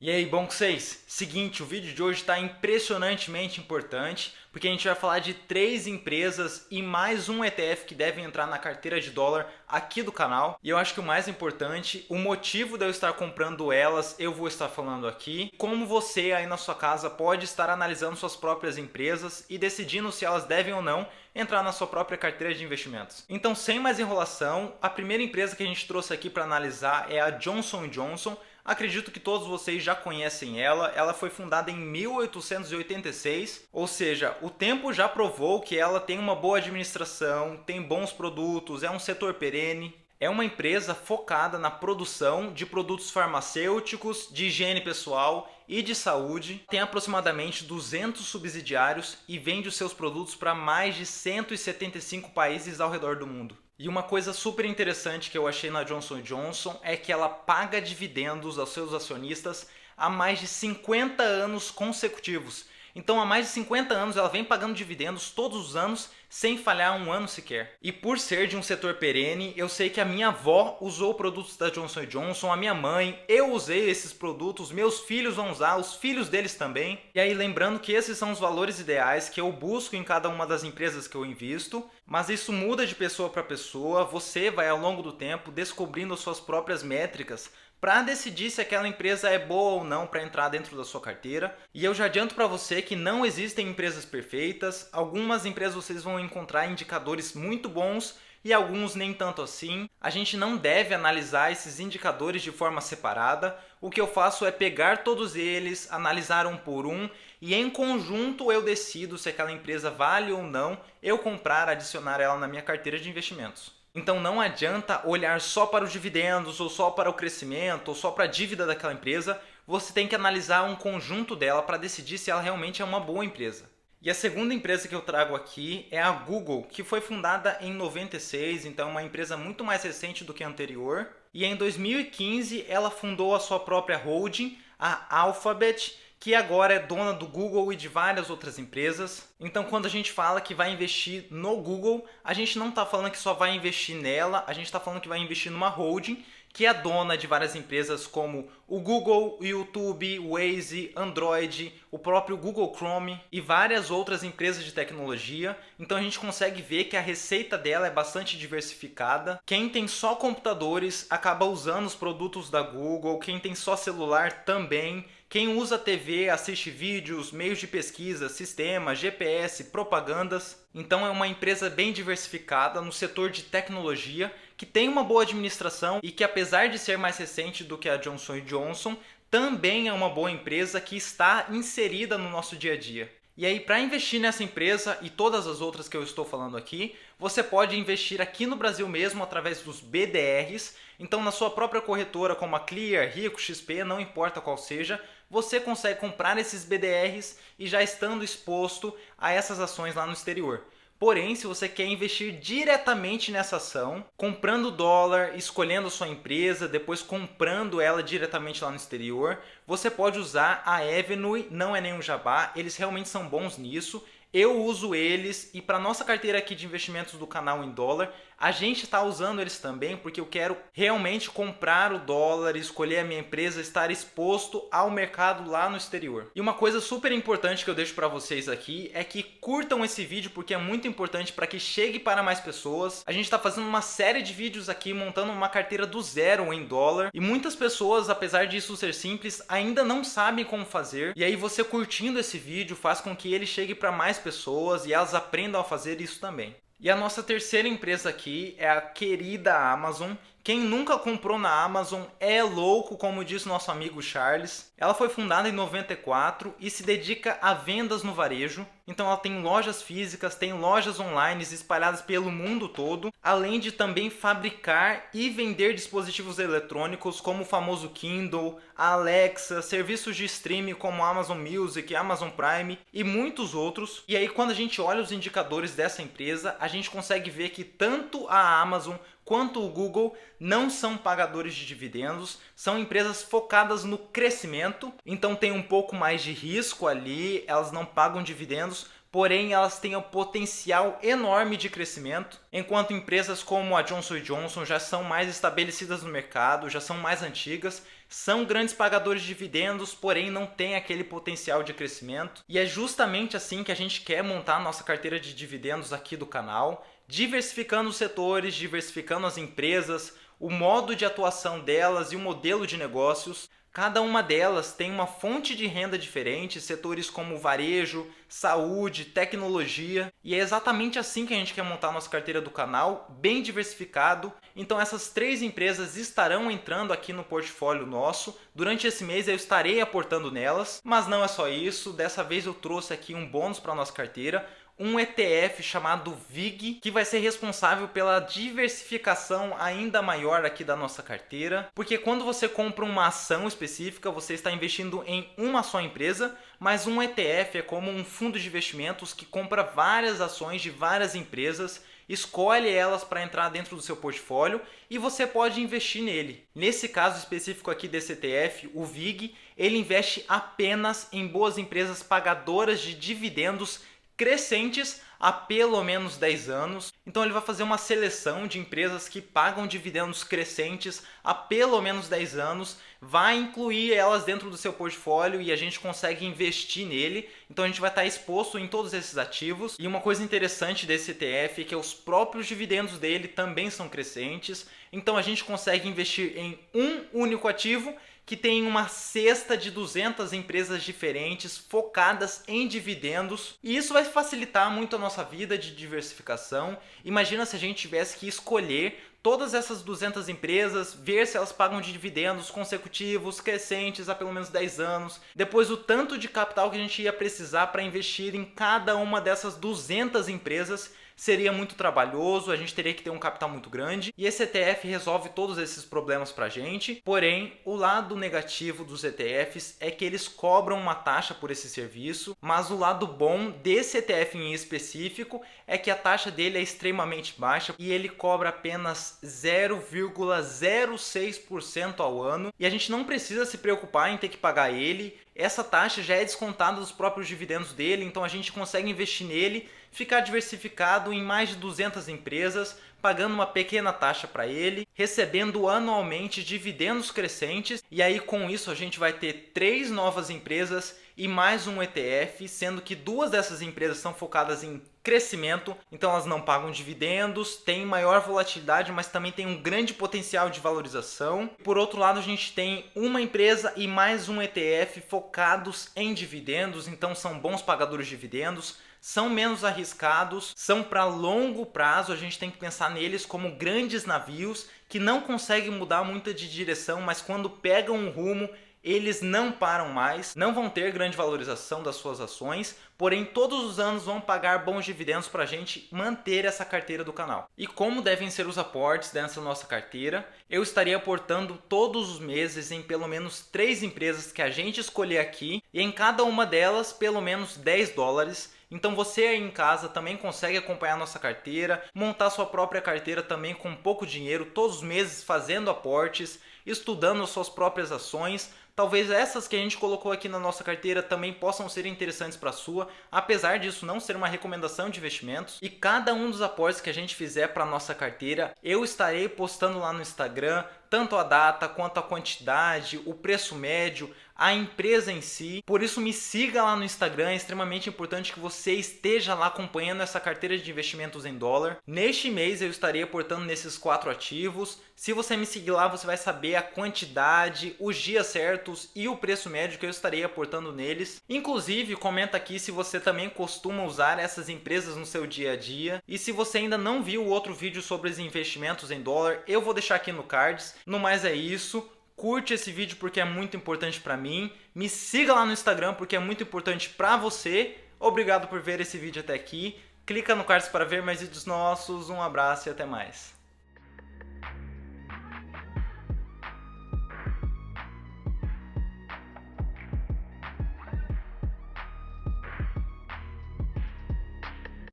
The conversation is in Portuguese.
E aí, bom com vocês? Seguinte, o vídeo de hoje está impressionantemente importante, porque a gente vai falar de 3 empresas e mais um ETF que devem entrar na carteira de dólar aqui do canal. E eu acho que o mais importante, o motivo de eu estar comprando elas, eu vou estar falando aqui. Como você aí na sua casa pode estar analisando suas próprias empresas e decidindo se elas devem ou não entrar na sua própria carteira de investimentos. Então, sem mais enrolação, a primeira empresa que a gente trouxe aqui para analisar é a Johnson & Johnson. Acredito que todos vocês já conhecem ela. Ela foi fundada em 1886, ou seja, o tempo já provou que ela tem uma boa administração, tem bons produtos, é um setor perene. É uma empresa focada na produção de produtos farmacêuticos, de higiene pessoal e de saúde. Tem aproximadamente 200 subsidiários e vende os seus produtos para mais de 175 países ao redor do mundo. E uma coisa super interessante que eu achei na Johnson & Johnson é que ela paga dividendos aos seus acionistas há mais de 50 anos consecutivos. Então, há mais de 50 anos ela vem pagando dividendos todos os anos sem falhar um ano sequer. E por ser de um setor perene, eu sei que a minha avó usou produtos da Johnson & Johnson, a minha mãe, eu usei esses produtos, meus filhos vão usar, os filhos deles também. E aí lembrando que esses são os valores ideais que eu busco em cada uma das empresas que eu invisto, mas isso muda de pessoa para pessoa, você vai ao longo do tempo descobrindo as suas próprias métricas para decidir se aquela empresa é boa ou não para entrar dentro da sua carteira. E eu já adianto para você que não existem empresas perfeitas. Algumas empresas vocês vão encontrar indicadores muito bons e alguns nem tanto assim. A gente não deve analisar esses indicadores de forma separada. O que eu faço é pegar todos eles, analisar um por um e em conjunto eu decido se aquela empresa vale ou não eu comprar, adicionar ela na minha carteira de investimentos. Então não adianta olhar só para os dividendos, ou só para o crescimento, ou só para a dívida daquela empresa. Você tem que analisar um conjunto dela para decidir se ela realmente é uma boa empresa. E a segunda empresa que eu trago aqui é a Google, que foi fundada em 96, então é uma empresa muito mais recente do que a anterior. E em 2015 ela fundou a sua própria holding, a Alphabet, que agora é dona do Google e de várias outras empresas. Então, quando a gente fala que vai investir no Google, a gente não está falando que só vai investir nela, a gente está falando que vai investir numa holding que é dona de várias empresas como o Google, o YouTube, o Waze, Android, o próprio Google Chrome e várias outras empresas de tecnologia. Então a gente consegue ver que a receita dela é bastante diversificada. Quem tem só computadores acaba usando os produtos da Google, quem tem só celular também. Quem usa TV assiste vídeos, meios de pesquisa, sistemas, GPS, propagandas. Então é uma empresa bem diversificada no setor de tecnologia, que tem uma boa administração e que, apesar de ser mais recente do que a Johnson & Johnson, também é uma boa empresa que está inserida no nosso dia a dia. E aí, para investir nessa empresa e todas as outras que eu estou falando aqui, você pode investir aqui no Brasil mesmo através dos BDRs. Então, na sua própria corretora, como a Clear, Rico, XP, não importa qual seja, você consegue comprar esses BDRs e já estando exposto a essas ações lá no exterior. Porém, se você quer investir diretamente nessa ação, comprando dólar, escolhendo a sua empresa, depois comprando ela diretamente lá no exterior, você pode usar a Avenue, não é nenhum jabá, eles realmente são bons nisso. Eu uso eles e para nossa carteira aqui de investimentos do canal em dólar, a gente está usando eles também porque eu quero realmente comprar o dólar, escolher a minha empresa, estar exposto ao mercado lá no exterior. E uma coisa super importante que eu deixo para vocês aqui é que curtam esse vídeo porque é muito importante para que chegue para mais pessoas. A gente está fazendo uma série de vídeos aqui montando uma carteira do zero em dólar e muitas pessoas, apesar disso ser simples, ainda não sabem como fazer. E aí você curtindo esse vídeo faz com que ele chegue para mais pessoas e elas aprendam a fazer isso também. E a nossa terceira empresa aqui é a querida Amazon. Quem nunca comprou na Amazon é louco, como diz nosso amigo Charles. Ela foi fundada em 94 e se dedica a vendas no varejo. Então ela tem lojas físicas, tem lojas online espalhadas pelo mundo todo, além de também fabricar e vender dispositivos eletrônicos como o famoso Kindle, a Alexa, serviços de streaming como Amazon Music, Amazon Prime e muitos outros. E aí quando a gente olha os indicadores dessa empresa, a gente consegue ver que tanto a Amazon quanto o Google não são pagadores de dividendos, são empresas focadas no crescimento, então tem um pouco mais de risco ali, elas não pagam dividendos, porém elas têm um potencial enorme de crescimento, enquanto empresas como a Johnson & Johnson já são mais estabelecidas no mercado, já são mais antigas, são grandes pagadores de dividendos, porém não têm aquele potencial de crescimento. E é justamente assim que a gente quer montar a nossa carteira de dividendos aqui do canal, diversificando os setores, diversificando as empresas, o modo de atuação delas e o modelo de negócios. Cada uma delas tem uma fonte de renda diferente, setores como varejo, saúde, tecnologia, e é exatamente assim que a gente quer montar a nossa carteira do canal, bem diversificado. Então essas 3 empresas estarão entrando aqui no portfólio nosso. Durante esse mês eu estarei aportando nelas, mas não é só isso. Dessa vez eu trouxe aqui um bônus para a nossa carteira, um ETF chamado VIG, que vai ser responsável pela diversificação ainda maior aqui da nossa carteira, porque quando você compra uma ação específica, você está investindo em uma só empresa, mas um ETF é como um fundo de investimentos que compra várias ações de várias empresas, escolhe elas para entrar dentro do seu portfólio e você pode investir nele. Nesse caso específico aqui desse ETF, o VIG, ele investe apenas em boas empresas pagadoras de dividendos crescentes há pelo menos 10 anos. Então ele vai fazer uma seleção de empresas que pagam dividendos crescentes há pelo menos 10 anos, vai incluir elas dentro do seu portfólio e a gente consegue investir nele. Então a gente vai estar exposto em todos esses ativos. E uma coisa interessante desse ETF é que os próprios dividendos dele também são crescentes. Então a gente consegue investir em um único ativo que tem uma cesta de 200 empresas diferentes focadas em dividendos, e isso vai facilitar muito a nossa vida de diversificação. Imagina se a gente tivesse que escolher todas essas 200 empresas, ver se elas pagam dividendos consecutivos, crescentes há pelo menos 10 anos. Depois o tanto de capital que a gente ia precisar para investir em cada uma dessas 200 empresas seria muito trabalhoso, a gente teria que ter um capital muito grande, e esse ETF resolve todos esses problemas para a gente. Porém, o lado negativo dos ETFs é que eles cobram uma taxa por esse serviço, mas o lado bom desse ETF em específico é que a taxa dele é extremamente baixa e ele cobra apenas 0,06% ao ano, e a gente não precisa se preocupar em ter que pagar ele. Essa taxa já é descontada dos próprios dividendos dele, então a gente consegue investir nele, ficar diversificado em mais de 200 empresas, pagando uma pequena taxa para ele, recebendo anualmente dividendos crescentes, e aí com isso a gente vai ter 3 novas empresas e mais um ETF, sendo que 2 dessas empresas são focadas em crescimento, então elas não pagam dividendos, têm maior volatilidade, mas também tem um grande potencial de valorização. Por outro lado, a gente tem uma empresa e mais um ETF focados em dividendos, então são bons pagadores de dividendos, são menos arriscados, são para longo prazo, a gente tem que pensar neles como grandes navios que não conseguem mudar muito de direção, mas quando pegam um rumo, eles não param mais, não vão ter grande valorização das suas ações, porém todos os anos vão pagar bons dividendos para a gente manter essa carteira do canal. E como devem ser os aportes dessa nossa carteira? Eu estaria aportando todos os meses em pelo menos 3 empresas que a gente escolher aqui, e em cada uma delas pelo menos $10. Então você aí em casa também consegue acompanhar nossa carteira, montar sua própria carteira também com pouco dinheiro, todos os meses fazendo aportes, estudando as suas próprias ações. Talvez essas que a gente colocou aqui na nossa carteira também possam ser interessantes para a sua, apesar disso não ser uma recomendação de investimentos. E cada um dos aportes que a gente fizer para a nossa carteira, eu estarei postando lá no Instagram, tanto a data quanto a quantidade, o preço médio, a empresa em si. Por isso me siga lá no Instagram, é extremamente importante que você esteja lá acompanhando essa carteira de investimentos em dólar. Neste mês eu estarei aportando nesses 4 ativos. Se você me seguir lá, você vai saber a quantidade, os dias certos e o preço médio que eu estarei aportando neles. Inclusive, comenta aqui se você também costuma usar essas empresas no seu dia a dia. E se você ainda não viu o outro vídeo sobre os investimentos em dólar, eu vou deixar aqui no cards. No mais é isso. Curte esse vídeo porque é muito importante para mim. Me siga lá no Instagram porque é muito importante para você. Obrigado por ver esse vídeo até aqui. Clica no card para ver mais vídeos nossos. Um abraço e até mais.